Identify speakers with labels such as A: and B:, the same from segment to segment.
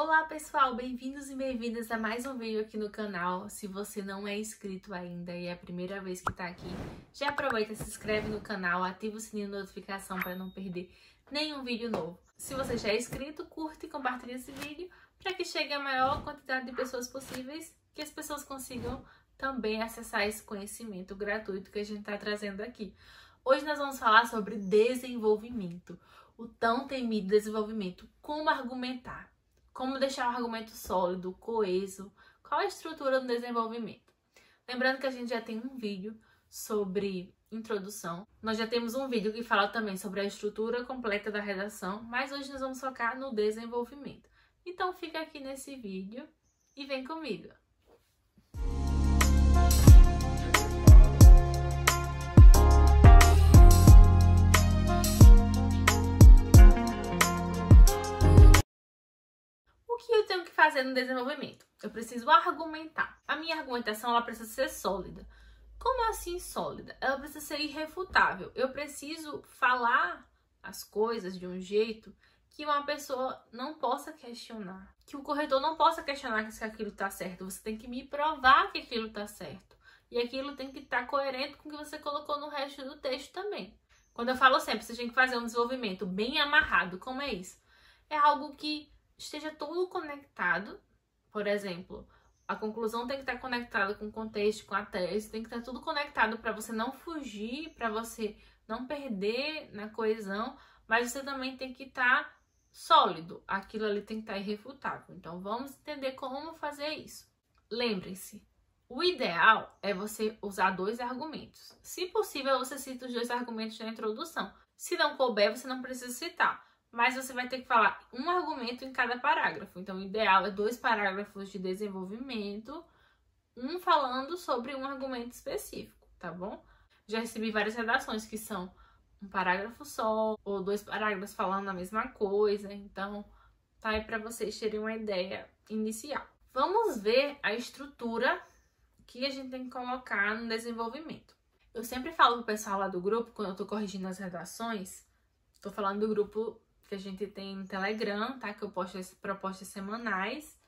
A: Olá pessoal, bem-vindos e bem-vindas a mais um vídeo aqui no canal. Se você não é inscrito ainda e é a primeira vez que tá aqui, já aproveita, se inscreve no canal, ativa o sininho de notificação para não perder nenhum vídeo novo. Se você já é inscrito, curte e compartilha esse vídeo para que chegue a maior quantidade de pessoas possíveis, que as pessoas consigam também acessar esse conhecimento gratuito que a gente tá trazendo aqui. Hoje nós vamos falar sobre desenvolvimento, o tão temido desenvolvimento, como argumentar. Como deixar um argumento sólido, coeso, qual a estrutura do desenvolvimento. Lembrando que a gente já tem um vídeo sobre introdução. Nós já temos um vídeo que fala também sobre a estrutura completa da redação, mas hoje nós vamos focar no desenvolvimento. Então fica aqui nesse vídeo e vem comigo. O que eu tenho que fazer no desenvolvimento? Eu preciso argumentar. A minha argumentação ela precisa ser sólida. Como assim sólida? Ela precisa ser irrefutável. Eu preciso falar as coisas de um jeito que uma pessoa não possa questionar. Que o corretor não possa questionar se aquilo está certo. Você tem que me provar que aquilo está certo. E aquilo tem que estar coerente com o que você colocou no resto do texto também. Quando eu falo sempre, você tem que fazer um desenvolvimento bem amarrado. Como é isso? É algo que esteja tudo conectado. Por exemplo, a conclusão tem que estar conectada com o contexto, com a tese, tem que estar tudo conectado para você não fugir, para você não perder na coesão, mas você também tem que estar sólido, aquilo ali tem que estar irrefutável. Então vamos entender como fazer isso. Lembrem-se, o ideal é você usar 2 argumentos. Se possível, você cita os 2 argumentos na introdução. Se não couber, você não precisa citar. Mas você vai ter que falar um argumento em cada parágrafo. Então, o ideal é 2 parágrafos de desenvolvimento, um falando sobre um argumento específico, tá bom? Já recebi várias redações que são um parágrafo só, ou 2 parágrafos falando a mesma coisa. Então, tá aí para vocês terem uma ideia inicial. Vamos ver a estrutura que a gente tem que colocar no desenvolvimento. Eu sempre falo pro pessoal lá do grupo, quando eu tô corrigindo as redações, tô falando do grupo que a gente tem no Telegram, tá? Que eu posto as propostas semanais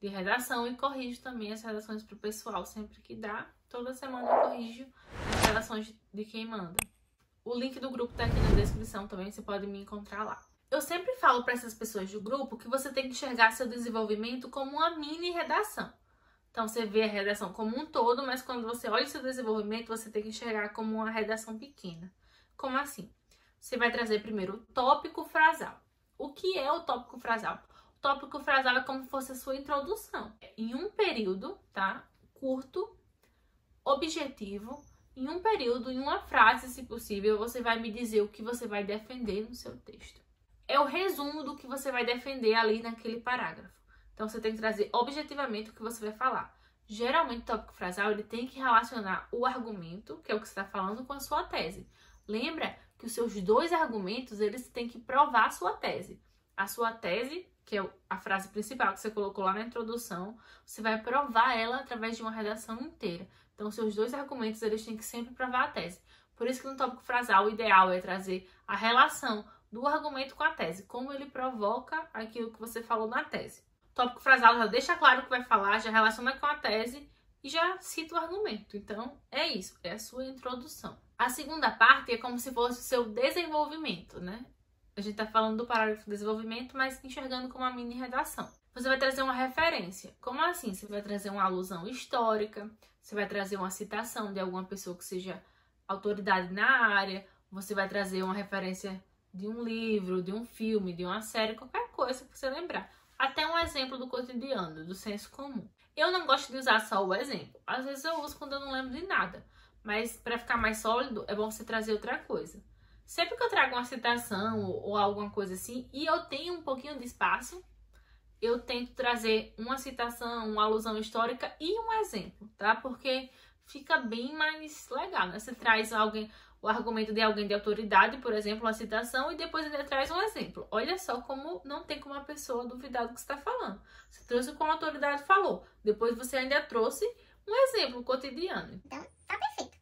A: de redação e corrijo também as redações pro pessoal sempre que dá. Toda semana eu corrijo as redações de quem manda. O link do grupo tá aqui na descrição também, você pode me encontrar lá. Eu sempre falo para essas pessoas do grupo que você tem que enxergar seu desenvolvimento como uma mini redação. Então você vê a redação como um todo, mas quando você olha o seu desenvolvimento, você tem que enxergar como uma redação pequena. Como assim? Você vai trazer primeiro o tópico frasal. O que é o tópico frasal? O tópico frasal é como se fosse a sua introdução. Em um período, tá? Curto, objetivo, em um período, em uma frase, se possível, você vai me dizer o que você vai defender no seu texto. É o resumo do que você vai defender ali naquele parágrafo. Então, você tem que trazer objetivamente o que você vai falar. Geralmente, o tópico frasal, ele tem que relacionar o argumento, que é o que você está falando, com a sua tese. Lembra que os seus 2 argumentos, eles têm que provar a sua tese. A sua tese, que é a frase principal que você colocou lá na introdução, você vai provar ela através de uma redação inteira. Então, os seus 2 argumentos, eles têm que sempre provar a tese. Por isso que no tópico frasal, o ideal é trazer a relação do argumento com a tese, como ele provoca aquilo que você falou na tese. O tópico frasal já deixa claro o que vai falar, já relaciona com a tese e já cita o argumento. Então, é isso, é a sua introdução. A segunda parte é como se fosse o seu desenvolvimento, né? A gente tá falando do parágrafo de desenvolvimento, mas enxergando como uma mini redação. Você vai trazer uma referência. Como assim? Você vai trazer uma alusão histórica, você vai trazer uma citação de alguma pessoa que seja autoridade na área, você vai trazer uma referência de um livro, de um filme, de uma série, qualquer coisa que você lembrar. Até um exemplo do cotidiano, do senso comum. Eu não gosto de usar só o exemplo. Às vezes eu uso quando eu não lembro de nada. Mas para ficar mais sólido, é bom você trazer outra coisa. Sempre que eu trago uma citação ou alguma coisa assim, e eu tenho um pouquinho de espaço, eu tento trazer uma citação, uma alusão histórica e um exemplo, tá? Porque fica bem mais legal, né? Você traz o argumento de alguém de autoridade, por exemplo, uma citação, e depois ainda traz um exemplo. Olha só como não tem como a pessoa duvidar do que você está falando. Você trouxe como a autoridade falou, depois você ainda trouxe um exemplo cotidiano.
B: Então, tá perfeito.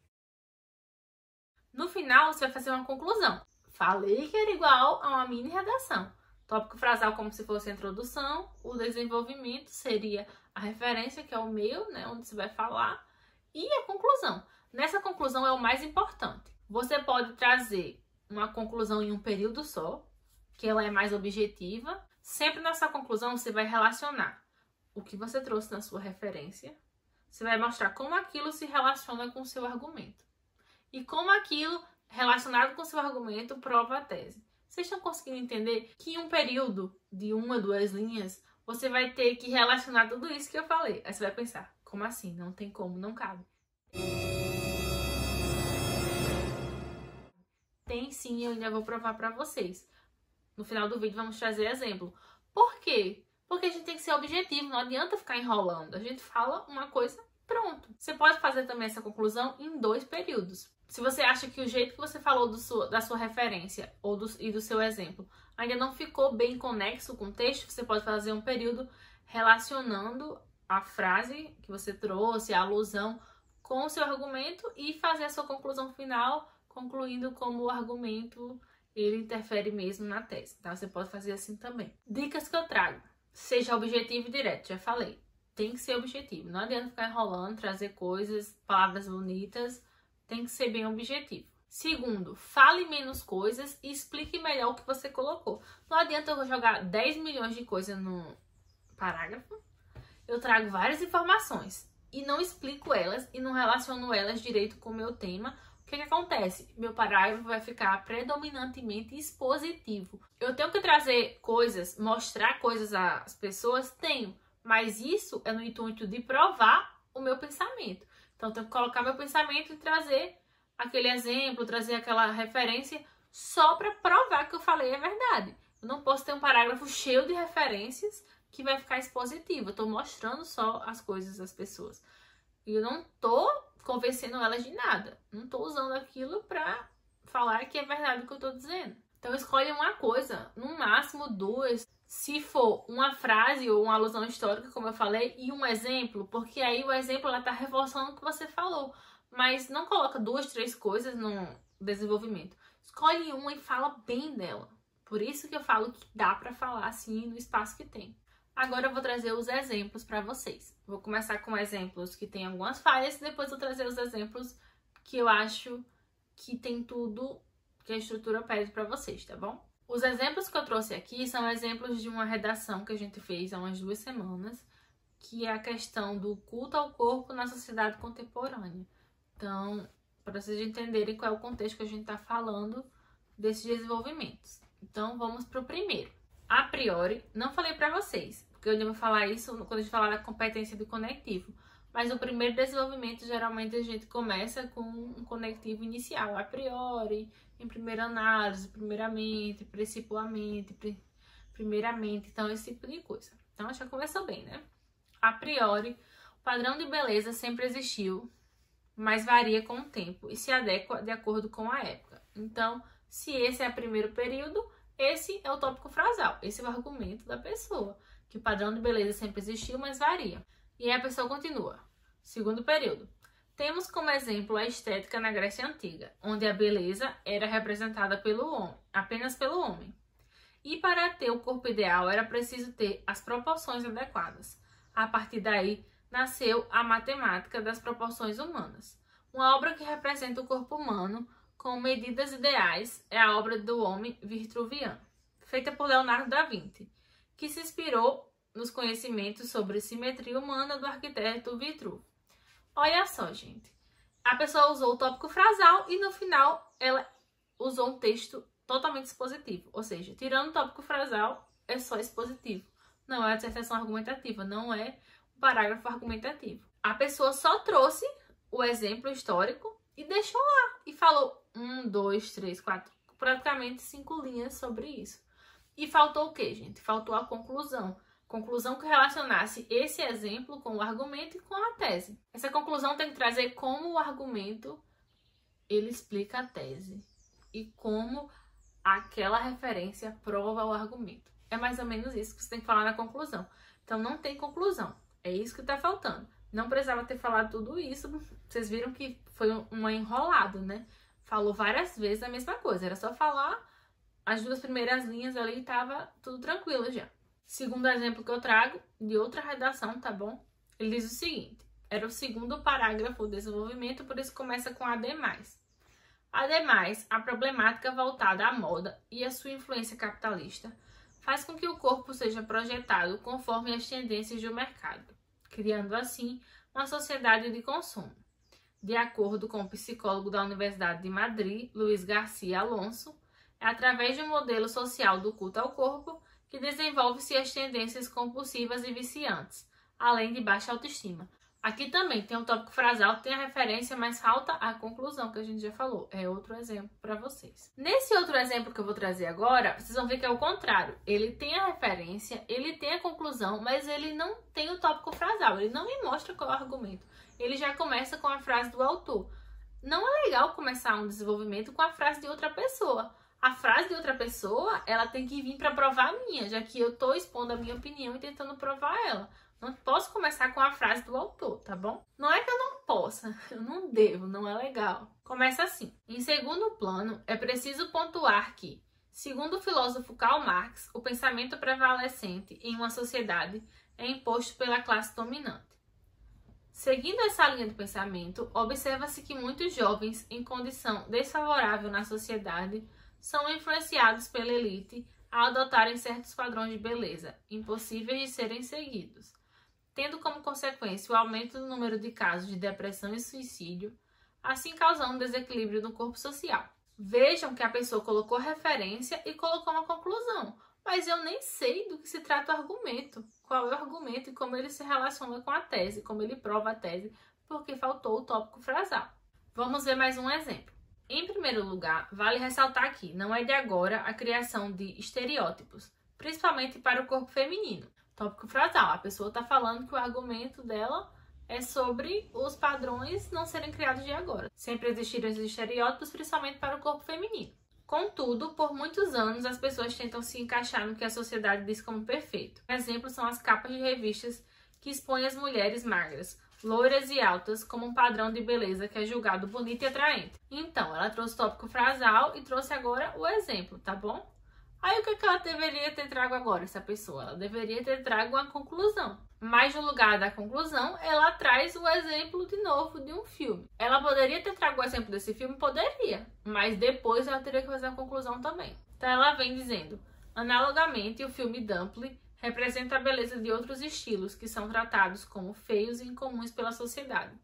A: No final, você vai fazer uma conclusão. Falei que era igual a uma mini redação. Tópico frasal como se fosse a introdução, o desenvolvimento seria a referência, que é o meio, né, onde você vai falar, e a conclusão. Nessa conclusão é o mais importante. Você pode trazer uma conclusão em um período só, que ela é mais objetiva. Sempre nessa conclusão você vai relacionar o que você trouxe na sua referência, você vai mostrar como aquilo se relaciona com o seu argumento e como aquilo relacionado com o seu argumento prova a tese. Vocês estão conseguindo entender que em um período de 1 a 2 linhas você vai ter que relacionar tudo isso que eu falei. Aí você vai pensar, como assim? Não tem como, não cabe. Tem sim, eu ainda vou provar pra vocês. No final do vídeo vamos trazer exemplo. Por quê? Porque a gente tem que ser objetivo, não adianta ficar enrolando. A gente fala uma coisa, pronto. Você pode fazer também essa conclusão em 2 períodos. Se você acha que o jeito que você falou da sua referência e do seu exemplo ainda não ficou bem conexo com o texto, você pode fazer um período relacionando a frase que você trouxe, a alusão, com o seu argumento e fazer a sua conclusão final, concluindo como o argumento ele interfere mesmo na tese, tá? Você pode fazer assim também. Dicas que eu trago. Seja objetivo e direto, já falei. Tem que ser objetivo. Não adianta ficar enrolando, trazer coisas, palavras bonitas. Tem que ser bem objetivo. Segundo, fale menos coisas e explique melhor o que você colocou. Não adianta eu jogar 10 milhões de coisas no parágrafo. Eu trago várias informações e não explico elas e não relaciono elas direito com o meu tema. O que acontece? Meu parágrafo vai ficar predominantemente expositivo. Eu tenho que trazer coisas, mostrar coisas às pessoas? Tenho. Mas isso é no intuito de provar o meu pensamento. Então, eu tenho que colocar meu pensamento e trazer aquele exemplo, trazer aquela referência só para provar que eu falei é verdade. Eu não posso ter um parágrafo cheio de referências que vai ficar expositivo. Eu estou mostrando só as coisas às pessoas. E eu não estou convencendo elas de nada. Não estou usando aquilo para falar que é verdade o que eu estou dizendo. Então, escolhe uma coisa, no máximo 2. Se for uma frase ou uma alusão histórica, como eu falei, e um exemplo, porque aí o exemplo ela está reforçando o que você falou. Mas não coloca 2, 3 coisas no desenvolvimento. Escolhe uma e fala bem dela. Por isso que eu falo que dá para falar assim no espaço que tem. Agora eu vou trazer os exemplos para vocês. Vou começar com exemplos que tem algumas falhas e depois vou trazer os exemplos que eu acho que tem tudo que a estrutura pede para vocês, tá bom? Os exemplos que eu trouxe aqui são exemplos de uma redação que a gente fez há umas 2 semanas, que é a questão do culto ao corpo na sociedade contemporânea. Então, para vocês entenderem qual é o contexto que a gente está falando desses desenvolvimentos. Então, vamos para o primeiro. A priori, não falei para vocês, porque eu ainda vou falar isso quando a gente falar da competência do conectivo. Mas o primeiro desenvolvimento, geralmente, a gente começa com um conectivo inicial. A priori, em primeira análise, primeiramente, principalmente, primeiramente. Então, esse tipo de coisa. Então, já começou bem, né? A priori, o padrão de beleza sempre existiu, mas varia com o tempo e se adequa de acordo com a época. Então, se esse é o primeiro período, esse é o tópico frasal. Esse é o argumento da pessoa, que o padrão de beleza sempre existiu, mas varia. E aí a pessoa continua. Segundo período. Temos como exemplo a estética na Grécia Antiga, onde a beleza era representada pelo homem, apenas pelo homem. E para ter o corpo ideal era preciso ter as proporções adequadas. A partir daí, nasceu a matemática das proporções humanas. Uma obra que representa o corpo humano com medidas ideais é a obra do homem vitruviano, feita por Leonardo da Vinci, que se inspirou nos conhecimentos sobre simetria humana do arquiteto Vitruvio. Olha só, gente. A pessoa usou o tópico frasal e no final ela usou um texto totalmente expositivo. Ou seja, tirando o tópico frasal, é só expositivo. Não é a dissertação argumentativa, não é um parágrafo argumentativo. A pessoa só trouxe o exemplo histórico e deixou lá. E falou 1, 2, 3, 4, praticamente 5 linhas sobre isso. E faltou o quê, gente? Faltou a conclusão. Conclusão que relacionasse esse exemplo com o argumento e com a tese. Essa conclusão tem que trazer como o argumento ele explica a tese e como aquela referência prova o argumento. É mais ou menos isso que você tem que falar na conclusão. Então não tem conclusão. É isso que está faltando. Não precisava ter falado tudo isso. Vocês viram que foi uma enrolada, né? Falou várias vezes a mesma coisa. Era só falar as 2 primeiras linhas ali tava tudo tranquilo já. Segundo exemplo que eu trago de outra redação, tá bom? Ele diz o seguinte: era o segundo parágrafo do desenvolvimento, por isso começa com ademais. Ademais, a problemática voltada à moda e a sua influência capitalista faz com que o corpo seja projetado conforme as tendências do mercado, criando assim uma sociedade de consumo. De acordo com o psicólogo da Universidade de Madrid, Luiz Garcia Alonso, é através de um modelo social do culto ao corpo que desenvolve-se as tendências compulsivas e viciantes, além de baixa autoestima. Aqui também tem o tópico frasal, tem a referência, mas falta a conclusão, que a gente já falou. É outro exemplo para vocês. Nesse outro exemplo que eu vou trazer agora, vocês vão ver que é o contrário. Ele tem a referência, ele tem a conclusão, mas ele não tem o tópico frasal. Ele não me mostra qual é o argumento. Ele já começa com a frase do autor. Não é legal começar um desenvolvimento com a frase de outra pessoa. A frase de outra pessoa, ela tem que vir para provar a minha, já que eu estou expondo a minha opinião e tentando provar ela. Não posso começar com a frase do autor, tá bom? Não é que eu não possa, eu não devo, não é legal. Começa assim. Em segundo plano, é preciso pontuar que, segundo o filósofo Karl Marx, o pensamento prevalecente em uma sociedade é imposto pela classe dominante. Seguindo essa linha de pensamento, observa-se que muitos jovens em condição desfavorável na sociedade são influenciados pela elite a adotarem certos padrões de beleza, impossíveis de serem seguidos, tendo como consequência o aumento do número de casos de depressão e suicídio, assim causando um desequilíbrio no corpo social. Vejam que a pessoa colocou referência e colocou uma conclusão, mas eu nem sei do que se trata o argumento, qual é o argumento e como ele se relaciona com a tese, como ele prova a tese, porque faltou o tópico frasal. Vamos ver mais um exemplo. Em primeiro lugar, vale ressaltar que não é de agora a criação de estereótipos, principalmente para o corpo feminino. Tópico frasal, a pessoa está falando que o argumento dela é sobre os padrões não serem criados de agora. Sempre existiram esses estereótipos, principalmente para o corpo feminino. Contudo, por muitos anos, as pessoas tentam se encaixar no que a sociedade diz como perfeito. Um exemplo são as capas de revistas que expõem as mulheres magras, loiras e altas como um padrão de beleza que é julgado bonito e atraente. Então, ela trouxe o tópico frasal e trouxe agora o exemplo, tá bom? Aí o que ela deveria ter trago agora, essa pessoa? Ela deveria ter trago uma conclusão. Mas no lugar da conclusão, ela traz o exemplo de novo de um filme. Ela poderia ter trago o exemplo desse filme? Poderia. Mas depois ela teria que fazer a conclusão também. Então ela vem dizendo: analogamente, o filme Dumpling representa a beleza de outros estilos que são tratados como feios e incomuns pela sociedade,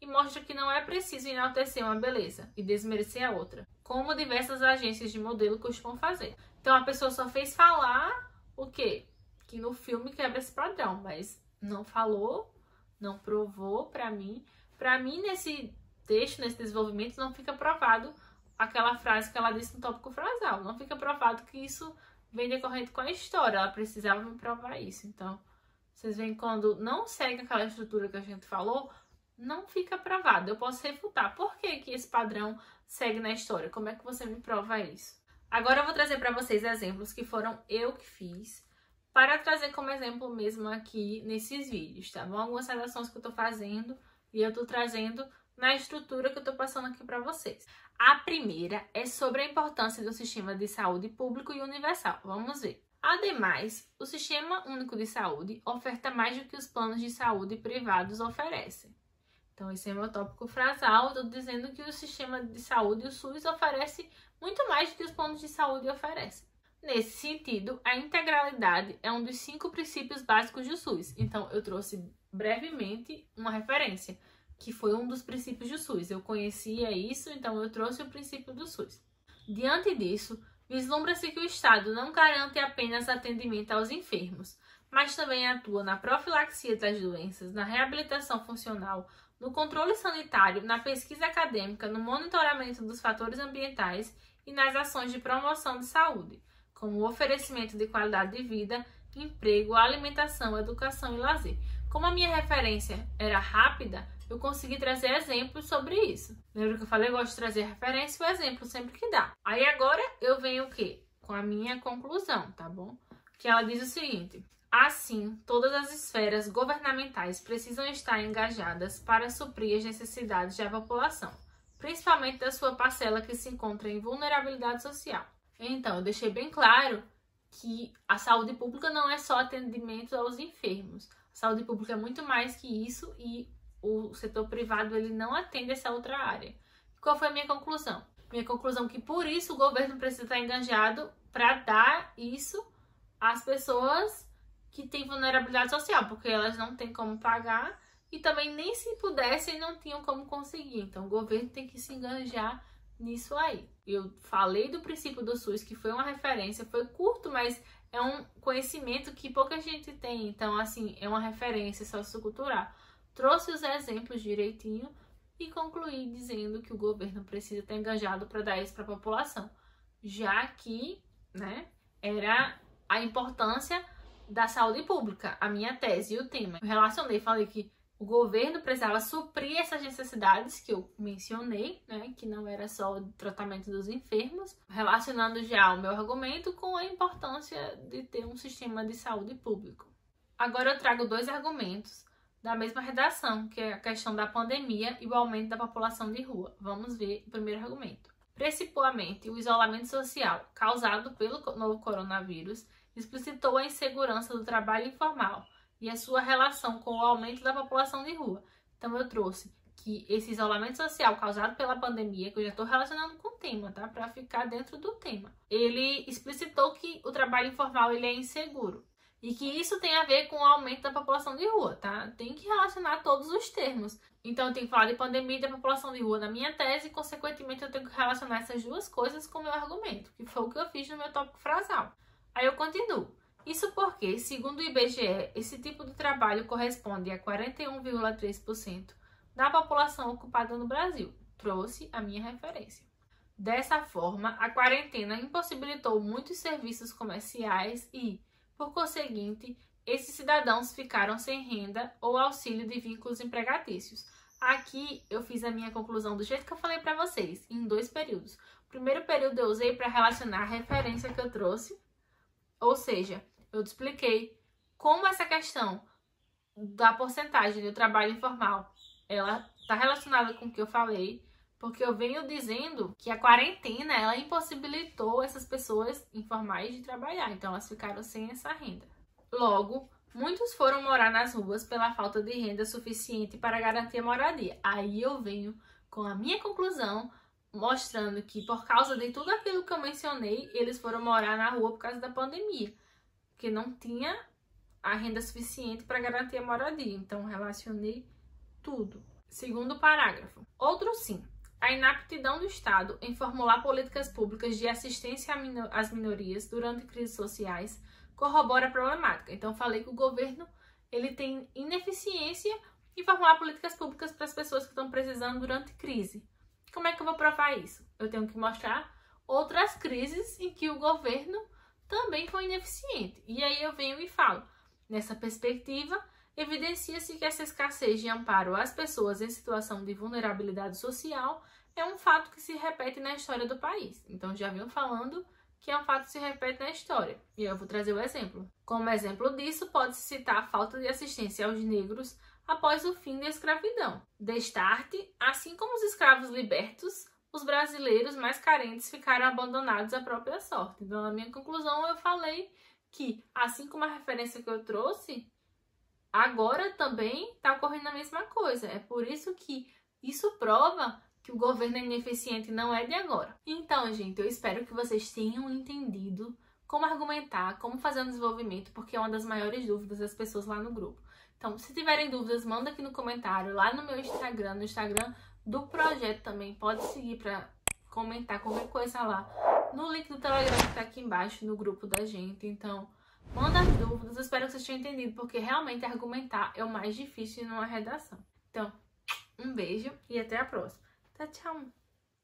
A: e mostra que não é preciso enaltecer uma beleza e desmerecer a outra, como diversas agências de modelo costumam fazer. Então a pessoa só fez falar o quê? Que no filme quebra esse padrão, mas não falou, não provou para mim. Para mim, nesse texto, nesse desenvolvimento, não fica provado aquela frase que ela disse no tópico frasal. Não fica provado que isso vem decorrente com a história. Ela precisava me provar isso. Então, vocês veem, quando não segue aquela estrutura que a gente falou, não fica provado. Eu posso refutar. Por que que esse padrão segue na história? Como é que você me prova isso? Agora eu vou trazer para vocês exemplos que foram eu que fiz, para trazer como exemplo mesmo aqui nesses vídeos, tá bom? Algumas redações que eu tô fazendo e eu tô trazendo na estrutura que eu tô passando aqui para vocês. A primeira é sobre a importância do sistema de saúde público e universal. Vamos ver. Ademais, o Sistema Único de Saúde oferta mais do que os planos de saúde privados oferecem. Então, esse é o meu tópico frasal. Estou dizendo que o sistema de saúde, o SUS, oferece muito mais do que os planos de saúde oferecem. Nesse sentido, a integralidade é um dos 5 princípios básicos do SUS. Então, eu trouxe brevemente uma referência, que foi um dos princípios do SUS. Eu conhecia isso, então eu trouxe o princípio do SUS. Diante disso, vislumbra-se que o Estado não garante apenas atendimento aos enfermos, mas também atua na profilaxia das doenças, na reabilitação funcional, no controle sanitário, na pesquisa acadêmica, no monitoramento dos fatores ambientais e nas ações de promoção de saúde, como o oferecimento de qualidade de vida, emprego, alimentação, educação e lazer. Como a minha referência era rápida, eu consegui trazer exemplos sobre isso. Lembra que eu falei? Eu gosto de trazer referência e o exemplo sempre que dá. Aí agora eu venho o quê? Com a minha conclusão, tá bom? Que ela diz o seguinte: assim, todas as esferas governamentais precisam estar engajadas para suprir as necessidades da população, principalmente da sua parcela que se encontra em vulnerabilidade social. Então, eu deixei bem claro que a saúde pública não é só atendimento aos enfermos. A saúde pública é muito mais que isso e o setor privado ele não atende essa outra área. Qual foi a minha conclusão? Minha conclusão é que por isso o governo precisa estar engajado para dar isso às pessoas que têm vulnerabilidade social, porque elas não têm como pagar e também nem se pudessem não tinham como conseguir. Então o governo tem que se engajar nisso aí. Eu falei do princípio do SUS, que foi uma referência, foi curto, mas é um conhecimento que pouca gente tem. Então, assim, é uma referência sociocultural. Trouxe os exemplos direitinho e concluí dizendo que o governo precisa estar engajado para dar isso para a população, já que, né, era a importância da saúde pública, a minha tese e o tema. Eu relacionei, falei que o governo precisava suprir essas necessidades que eu mencionei, né, que não era só o tratamento dos enfermos, relacionando já o meu argumento com a importância de ter um sistema de saúde público. Agora eu trago 2 argumentos da mesma redação, que é a questão da pandemia e o aumento da população de rua. Vamos ver o primeiro argumento. Principalmente, o isolamento social causado pelo novo coronavírus explicitou a insegurança do trabalho informal e a sua relação com o aumento da população de rua. Então eu trouxe que esse isolamento social causado pela pandemia, que eu já estou relacionando com o tema, tá? Para ficar dentro do tema. Ele explicitou que o trabalho informal ele é inseguro. E que isso tem a ver com o aumento da população de rua, tá? Tem que relacionar todos os termos. Então eu tenho que falar de pandemia e da população de rua na minha tese e, consequentemente, eu tenho que relacionar essas duas coisas com o meu argumento, que foi o que eu fiz no meu tópico frasal. Aí eu continuo. Isso porque, segundo o IBGE, esse tipo de trabalho corresponde a 41,3% da população ocupada no Brasil. Trouxe a minha referência. Dessa forma, a quarentena impossibilitou muitos serviços comerciais e, por conseguinte, esses cidadãos ficaram sem renda ou auxílio de vínculos empregatícios. Aqui eu fiz a minha conclusão do jeito que eu falei para vocês, em 2 períodos. O primeiro período eu usei para relacionar a referência que eu trouxe, ou seja, eu te expliquei como essa questão da porcentagem do trabalho informal, ela está relacionada com o que eu falei, porque eu venho dizendo que a quarentena, ela impossibilitou essas pessoas informais de trabalhar, então elas ficaram sem essa renda. Logo, muitos foram morar nas ruas pela falta de renda suficiente para garantir a moradia. Aí eu venho com a minha conclusão, mostrando que por causa de tudo aquilo que eu mencionei, eles foram morar na rua por causa da pandemia, porque não tinha a renda suficiente para garantir a moradia. Então, relacionei tudo. Segundo parágrafo. Outro sim. A inaptidão do Estado em formular políticas públicas de assistência às minorias durante crises sociais corrobora a problemática. Então, falei que o governo ele tem ineficiência em formular políticas públicas para as pessoas que estão precisando durante crise. Como é que eu vou provar isso? Eu tenho que mostrar outras crises em que o governo também foi ineficiente. E aí eu venho e falo. Nessa perspectiva, evidencia-se que essa escassez de amparo às pessoas em situação de vulnerabilidade social é um fato que se repete na história do país. Então, já venho falando que é um fato que se repete na história. E eu vou trazer o exemplo. Como exemplo disso, pode-se citar a falta de assistência aos negros após o fim da escravidão. Destarte, assim como os escravos libertos, os brasileiros mais carentes ficaram abandonados à própria sorte. Então, na minha conclusão, eu falei que, assim como a referência que eu trouxe, agora também está ocorrendo a mesma coisa. É por isso que isso prova que o governo é ineficiente, não é de agora. Então, gente, eu espero que vocês tenham entendido como argumentar, como fazer um desenvolvimento, porque é uma das maiores dúvidas das pessoas lá no grupo. Então, se tiverem dúvidas, manda aqui no comentário, lá no meu Instagram, no Instagram do projeto também. Pode seguir para comentar qualquer coisa lá. No link do Telegram que tá aqui embaixo, no grupo da gente. Então, manda as dúvidas. Eu espero que vocês tenham entendido, porque realmente argumentar é o mais difícil numa redação. Então, um beijo e até a próxima. Tchau, tchau.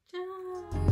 A: Tchau.